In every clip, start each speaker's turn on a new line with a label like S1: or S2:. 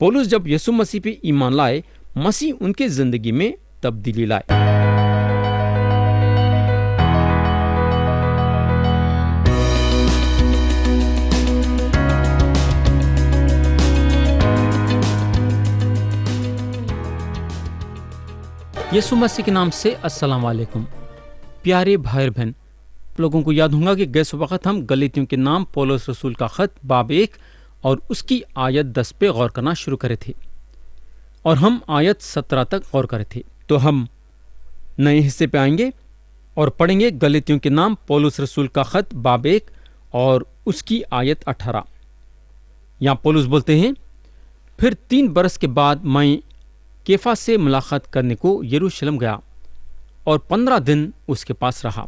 S1: Police جب یسوع مسیح پہ ایمان لائے، مسیح ان کے زندگی میں تبدیلی لائے۔ یسوع مسیح کے نام سے السلام علیکم پیارے بھائی اور بہن، لوگوں کو یاد ہوگا کہ گئے وقت ہم گلاطیوں کے نام پولس رسول کا خط باب 1 اور اس کی آیت 10 پہ غور کرنا شروع کرے تھے، اور ہم آیت 17 تک غور کرے تھے۔ تو ہم نئے حصے پہ آئیں گے اور پڑھیں گے گلاطیوں کے نام پولس رسول کا خط باب 1 اور اس کی آیت 18۔ یہاں پولس بولتے ہیں، پھر 3 برس کے بعد میں کیفا سے ملاقات کرنے کو یروشلم گیا اور 15 دن اس کے پاس رہا۔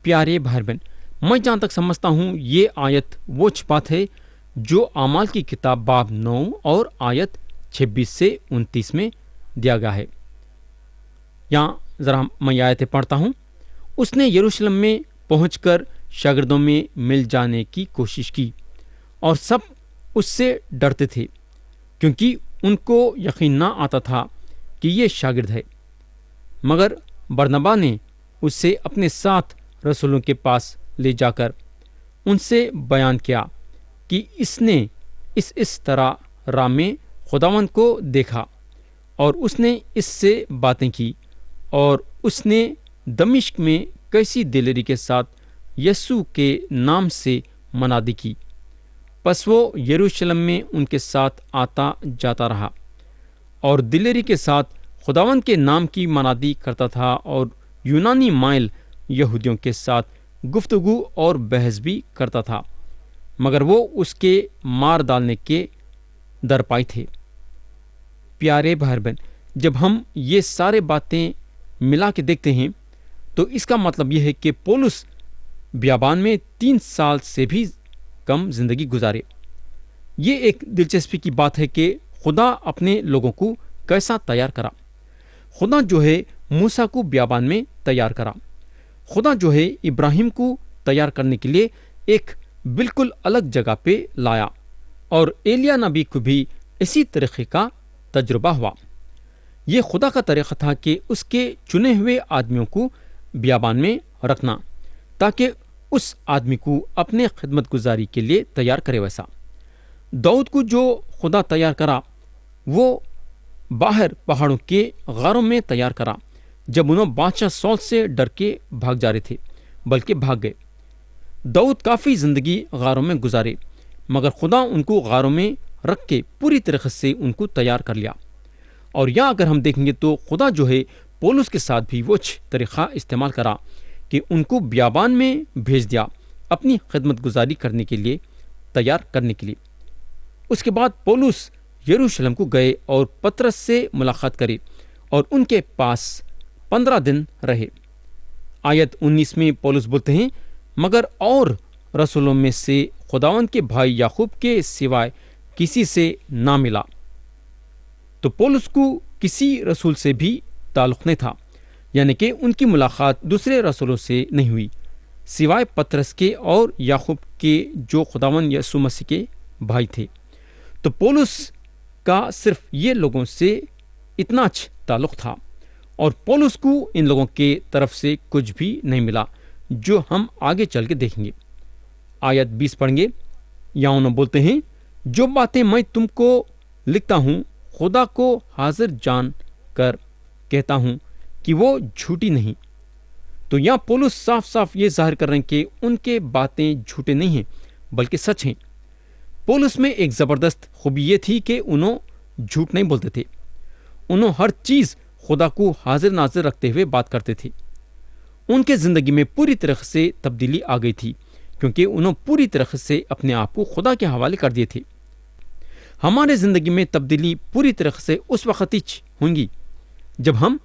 S1: پیارے بھائی بہن، میں جہاں تک سمجھتا ہوں یہ آیت وہ بات ہے جو اعمال کی کتاب باب 9 اور آیت 26 سے 29 میں دیا گیا ہے۔ یہاں ذرا میں آیتیں پڑھتا ہوں۔ اس نے یروشلم میں پہنچ کر شاگردوں میں مل جانے کی کوشش کی، اور سب اس سے ڈرتے تھے کیونکہ ان کو یقین نہ آتا تھا کہ یہ شاگرد ہے۔ مگر برنبا نے اسے اپنے ساتھ رسولوں کے پاس لے جا کر ان سے بیان کیا کہ اس نے اس طرح راہ میں خداوند کو دیکھا، اور اس نے اس سے باتیں کی، اور اس نے دمشق میں کیسی دلیری کے ساتھ یسوع کے نام سے منادی کی۔ پس وہ یروشلم میں ان کے ساتھ آتا جاتا رہا اور دلیری کے ساتھ خداوند کے نام کی منادی کرتا تھا، اور یونانی مائل یہودیوں کے ساتھ گفتگو اور بحث بھی کرتا تھا، مگر وہ اس کے مار ڈالنے کے درپائی تھے۔ پیارے بھائی بہن، جب ہم یہ سارے باتیں ملا کے دیکھتے ہیں تو اس کا مطلب یہ ہے کہ پولس بیابان میں 3 سال سے بھی کم زندگی گزارے۔ یہ ایک دلچسپی کی بات ہے کہ خدا اپنے لوگوں کو کیسا تیار کرا۔ خدا جو ہے موسیٰ کو بیابان میں تیار کرا۔ خدا جو ہے ابراہیم کو تیار کرنے کے لیے ایک بالکل الگ جگہ پہ لایا، اور ایلیا نبی کو بھی اسی طریقے کا تجربہ ہوا۔ یہ خدا کا طریقہ تھا کہ اس کے چنے ہوئے آدمیوں کو بیابان میں رکھنا، تاکہ اس آدمی کو اپنے خدمت گزاری کے لیے تیار کرے۔ ویسا داؤد کو جو خدا تیار کرا وہ باہر پہاڑوں کے غاروں میں تیار کرا، جب انہوں بادشاہ سول سے ڈر کے بھاگ جا رہے تھے، بلکہ بھاگ گئے۔ داؤد کافی زندگی غاروں میں گزارے، مگر خدا ان کو غاروں میں رکھ کے پوری طریقے سے ان کو تیار کر لیا۔ اور یہاں اگر ہم دیکھیں گے تو خدا جو ہے پولس کے ساتھ بھی وہ طریقہ استعمال کرا کہ ان کو بیابان میں بھیج دیا اپنی خدمت گزاری کرنے کے لیے، تیار کرنے کے لیے۔ اس کے بعد پولس یروشلم کو گئے اور پطرس سے ملاقات کرے اور ان کے پاس 15 دن رہے۔ آیت 19 میں پولس بولتے ہیں، مگر اور رسولوں میں سے خداوند کے بھائی یعقوب کے سوائے کسی سے نہ ملا۔ تو پولس کو کسی رسول سے بھی تعلق نہیں تھا، یعنی کہ ان کی ملاقات دوسرے رسولوں سے نہیں ہوئی سوائے پطرس کے اور یعقوب کے، جو خداوند یسوع مسیح کے بھائی تھے۔ تو پولس کا صرف یہ لوگوں سے اتنا اچھا تعلق تھا، اور پولس کو ان لوگوں کے طرف سے کچھ بھی نہیں ملا، جو ہم آگے چل کے دیکھیں گے۔ آیت 20 پڑھیں گے۔ یہاں انہوں بولتے ہیں، جو باتیں میں تم کو لکھتا ہوں خدا کو حاضر جان کر کہتا ہوں کہ وہ جھوٹی نہیں۔ تو یہاں پولس صاف صاف یہ ظاہر کر رہے ہیں کہ ان کے باتیں جھوٹے نہیں ہیں بلکہ سچ ہیں۔ پولس میں ایک زبردست خوبی یہ تھی کہ انہوں جھوٹ نہیں بولتے تھے، انہوں ہر چیز خدا کو حاضر ناظر رکھتے ہوئے بات کرتے تھے۔ ان کے زندگی میں پوری طرح سے تبدیلی آ گئی تھی، کیونکہ انہوں پوری طرح سے اپنے آپ کو خدا کے حوالے کر دیے تھے۔ ہمارے زندگی میں تبدیلی پوری طرح سے اس وقت ہی ہوں گی جب ہم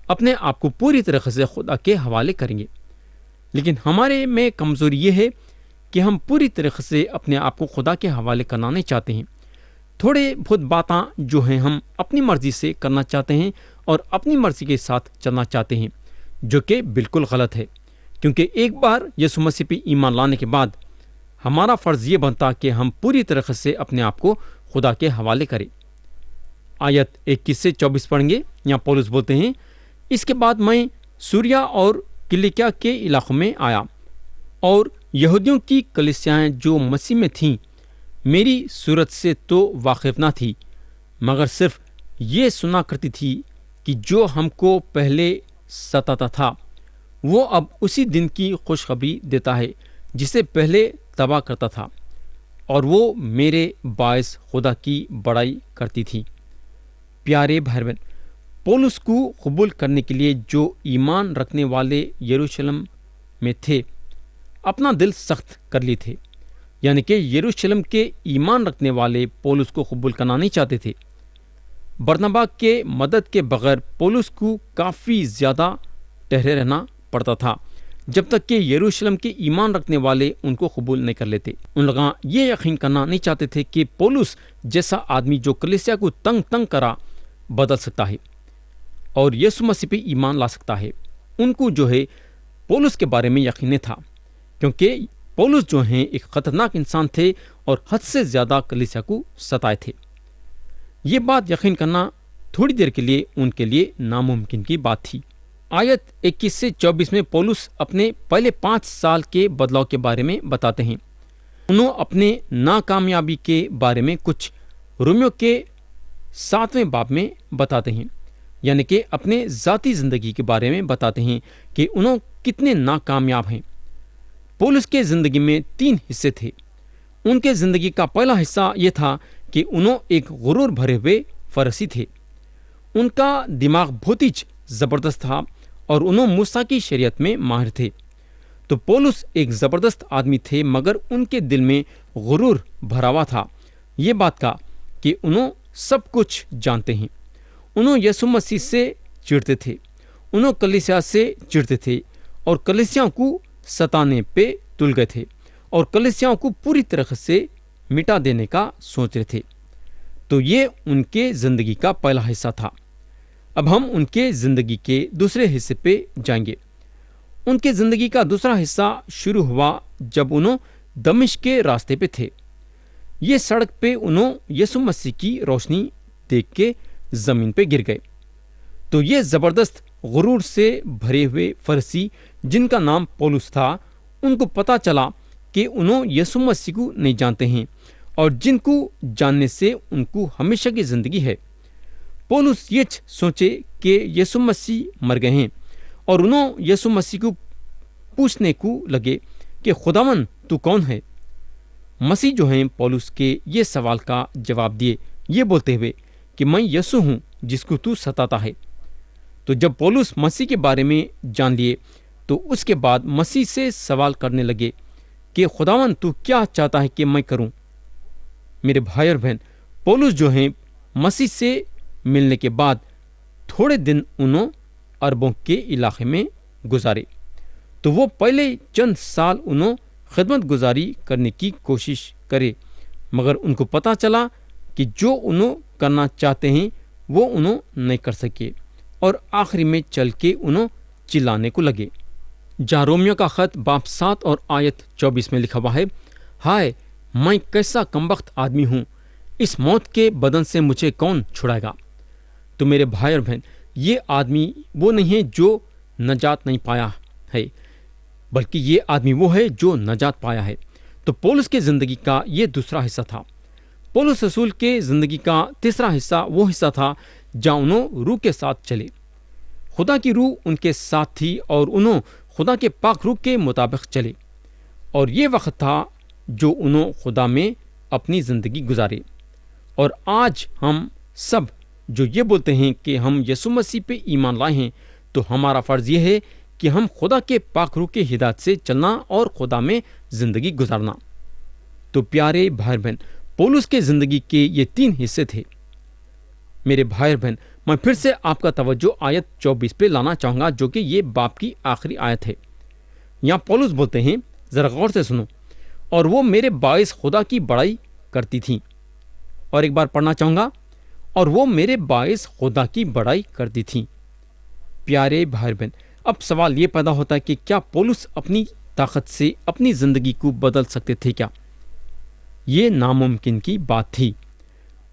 S1: اپنے آپ کو پوری طرح سے خدا کے حوالے کریں گے، لیکن ہمارے میں کمزوری یہ ہے کہ ہم پوری طرح سے اپنے آپ کو خدا کے حوالے کرنا نہیں چاہتے ہیں۔ تھوڑے بہت باتاں جو ہیں ہم اپنی مرضی سے کرنا چاہتے ہیں اور اپنی مرضی کے ساتھ چلنا چاہتے ہیں، جو کہ بالکل غلط ہے، کیونکہ ایک بار یسوع مسیح پہ ایمان لانے کے بعد ہمارا فرض یہ بنتا کہ ہم پوری طرح سے اپنے آپ کو خدا کے حوالے کرے۔ آیت 21 سے 24 پڑھیں گے۔ یہاں پولس بولتے ہیں، اس کے بعد میں سوریا اور کلیکیا کے علاقوں میں آیا، اور یہودیوں کی کلیسیاں جو مسیح میں تھیں میری صورت سے تو واقف نہ تھی، مگر صرف یہ سنا کرتی تھی کہ جو ہم کو پہلے ستاتا تھا وہ اب اسی دن کی خوشخبری دیتا ہے جسے پہلے تباہ کرتا تھا، اور وہ میرے باعث خدا کی بڑائی کرتی تھی۔ پیارے بھائی بہن، پولس کو قبول کرنے کے لیے جو ایمان رکھنے والے یروشلم میں تھے اپنا دل سخت کر لیے تھے، یعنی کہ یروشلم کے ایمان رکھنے والے پولس کو قبول کرنا نہیں چاہتے تھے۔ برنابا کے مدد کے بغیر پولس کو کافی زیادہ ٹھہرے رہنا پڑتا تھا جب تک کہ یروشلم کے ایمان رکھنے والے ان کو قبول نہیں کر لیتے۔ ان لوگ یہ یقین کرنا نہیں چاہتے تھے کہ پولس جیسا آدمی جو کلیسیا کو تنگ کرا بدل سکتا ہے اور یسوع مسیح پہ ایمان لا سکتا ہے۔ ان کو جو ہے پولس کے بارے میں یقین نہیں تھا، کیونکہ پولس جو ہیں ایک خطرناک انسان تھے اور حد سے زیادہ کلیسیا کو ستائے تھے۔ یہ بات یقین کرنا تھوڑی دیر کے لیے ان کے لیے ناممکن کی بات تھی۔ آیت 21 سے 24 میں پولس اپنے پہلے 5 سال کے بدلاؤ کے بارے میں بتاتے ہیں۔ انہوں اپنے ناکامیابی کے بارے میں کچھ رومیو کے 7ویں باب میں بتاتے ہیں، یعنی کہ اپنے ذاتی زندگی کے بارے میں بتاتے ہیں کہ انہوں کتنے ناکامیاب ہیں۔ پولس کے زندگی میں 3 حصے تھے۔ ان کے زندگی کا پہلا حصہ یہ تھا کہ انہوں ایک غرور بھرے ہوئے فرسی تھے۔ ان کا دماغ بہت ہی زبردست تھا اور انہوں موسیٰ کی شریعت میں ماہر تھے۔ تو پولس ایک زبردست آدمی تھے، مگر ان کے دل میں غرور بھرا ہوا تھا، یہ بات کا کہ انہوں سب کچھ جانتے ہیں۔ انہوں یسوع مسیح سے چڑھتے تھے، انہوں کلیسیا سے چڑھتے تھے اور کلیسیاں کو ستانے پہ تل گئے تھے اور کلیسیاں کو پوری طرح سے مٹا دینے کا سوچ رہے تھے۔ تو یہ ان کے زندگی کا پہلا حصہ تھا۔ اب ہم ان کے زندگی کے دوسرے حصے پہ جائیں گے۔ ان کے زندگی کا دوسرا حصہ شروع ہوا جب انہوں دمشق کے راستے پہ تھے۔ یہ سڑک پہ انہوں یسوع مسیح کی روشنی دیکھ کے زمین پہ گر گئے۔ تو یہ زبردست غرور سے بھرے ہوئے فرسی جن کا نام پولس تھا، ان کو پتا چلا کہ انہوں یسوع مسیح کو نہیں جانتے ہیں اور جن کو جاننے سے ان کو ہمیشہ کی زندگی ہے۔ پولس یہ سوچے کہ یسوع مسیح مر گئے ہیں اور انہوں یسوع مسیح کو پوچھنے کو لگے کہ خداوند تو کون ہے؟ مسیح جو ہیں پولس کے یہ سوال کا جواب دیے یہ بولتے ہوئے کہ میں یسوع ہوں جس کو تو ستاتا ہے۔ تو جب پولس مسیح کے بارے میں جان لیے تو اس کے بعد مسیح سے سوال کرنے لگے کہ خداوند تو کیا چاہتا ہے کہ میں کروں؟ میرے بھائی اور بہن، پولس جو ہیں مسیح سے ملنے کے بعد تھوڑے دن انہوں عربوں کے علاقے میں گزارے۔ تو وہ پہلے چند سال انہوں خدمت گزاری کرنے کی کوشش کرے، مگر ان کو پتا چلا کہ جو انہوں کرنا چاہتے ہیں وہ انہوں نہیں کر سکے، اور آخری میں چل کے انہوں چلانے کو لگے۔ جہاں رومیو کا خط باب 7 اور آیت 24 میں لکھا ہوا ہے، ہائے میں کیسا کمبخت آدمی ہوں، اس موت کے بدن سے مجھے کون چھڑائے گا؟ تو میرے بھائی اور بہن، یہ آدمی وہ نہیں ہے جو نجات نہیں پایا ہے، بلکہ یہ آدمی وہ ہے جو نجات پایا ہے۔ تو پولس کے زندگی کا یہ دوسرا حصہ تھا۔ پولس رسول کے زندگی کا تیسرا حصہ وہ حصہ تھا جہاں انہوں روح کے ساتھ چلے۔ خدا کی روح ان کے ساتھ تھی اور انہوں خدا کے پاک روح کے مطابق چلے، اور یہ وقت تھا جو انہوں خدا میں اپنی زندگی گزارے۔ اور آج ہم سب جو یہ بولتے ہیں کہ ہم یسوع مسیح پہ ایمان لائے ہیں، تو ہمارا فرض یہ ہے کہ ہم خدا کے پاک روح کے ہدایت سے چلنا اور خدا میں زندگی گزارنا۔ تو پیارے بھائی بہن، پولس کے زندگی کے یہ 3 حصے تھے۔ میرے بھائی بہن، میں پھر سے آپ کا توجہ آیت 24 پہ لانا چاہوں گا، جو کہ یہ باب کی آخری آیت ہے۔ یہاں پولس بولتے ہیں، ذرا غور سے سنو، اور وہ میرے باعث خدا کی بڑائی کرتی تھیں۔ اور ایک بار پڑھنا چاہوں گا، اور وہ میرے باعث خدا کی بڑائی کرتی تھیں۔ پیارے بھائی بہن، اب سوال یہ پیدا ہوتا ہے کہ کیا پولس اپنی طاقت سے اپنی زندگی کو بدل سکتے تھے کیا؟ یہ ناممکن کی بات تھی،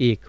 S1: 1।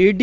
S1: AD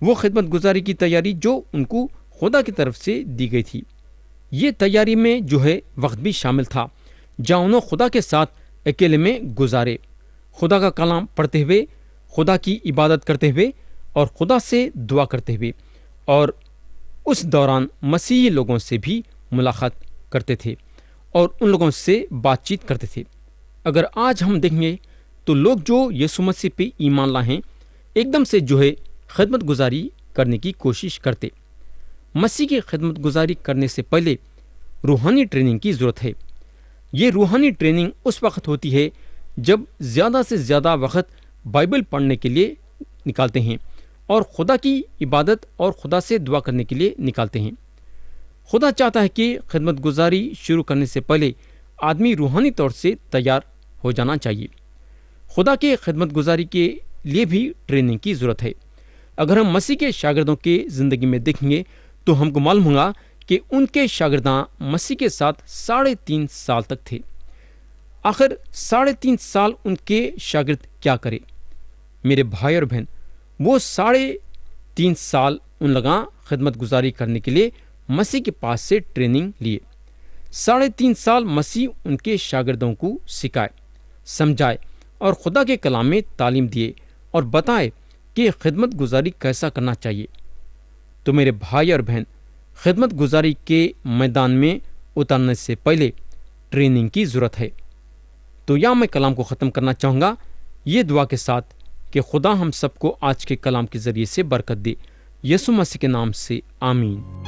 S1: وہ خدمت گزاری کی تیاری جو ان کو خدا کی طرف سے دی گئی تھی۔ یہ تیاری میں جو ہے وقت بھی شامل تھا جہاں انہوں خدا کے ساتھ اکیلے میں گزارے، خدا کا کلام پڑھتے ہوئے، خدا کی عبادت کرتے ہوئے اور خدا سے دعا کرتے ہوئے، اور اس دوران مسیحی لوگوں سے بھی ملاقات کرتے تھے اور ان لوگوں سے بات چیت کرتے تھے۔ اگر آج ہم دیکھیں گے تو لوگ جو یسوع مسیح پہ ایمان لائے ہیں ایک دم سے جو ہے خدمت گزاری کرنے کی کوشش کرتے۔ مسیح کی خدمت گزاری کرنے سے پہلے روحانی ٹریننگ کی ضرورت ہے۔ یہ روحانی ٹریننگ اس وقت ہوتی ہے جب زیادہ سے زیادہ وقت بائبل پڑھنے کے لیے نکالتے ہیں اور خدا کی عبادت اور خدا سے دعا کرنے کے لیے نکالتے ہیں۔ خدا چاہتا ہے کہ خدمت گزاری شروع کرنے سے پہلے آدمی روحانی طور سے تیار ہو جانا چاہیے۔ خدا کے خدمت گزاری کے لیے بھی ٹریننگ کی ضرورت ہے۔ اگر ہم مسیح کے شاگردوں کے زندگی میں دیکھیں گے تو ہم کو معلوم ہوگا کہ ان کے شاگرداں مسیح کے ساتھ 3.5 سال تک تھے۔ آخر 3.5 سال ان کے شاگرد کیا کرے؟ میرے بھائی اور بہن، وہ 3.5 سال ان لگا خدمت گزاری کرنے کے لیے مسیح کے پاس سے ٹریننگ لیے۔ 3.5 سال مسیح ان کے شاگردوں کو سکھائے، سمجھائے اور خدا کے کلام میں تعلیم دیے اور بتائے کہ خدمت گزاری کیسا کرنا چاہیے۔ تو میرے بھائی اور بہن، خدمت گزاری کے میدان میں اترنے سے پہلے ٹریننگ کی ضرورت ہے۔ تو یہاں میں کلام کو ختم کرنا چاہوں گا یہ دعا کے ساتھ کہ خدا ہم سب کو آج کے کلام کے ذریعے سے برکت دے۔ یسوع مسیح کے نام سے آمین۔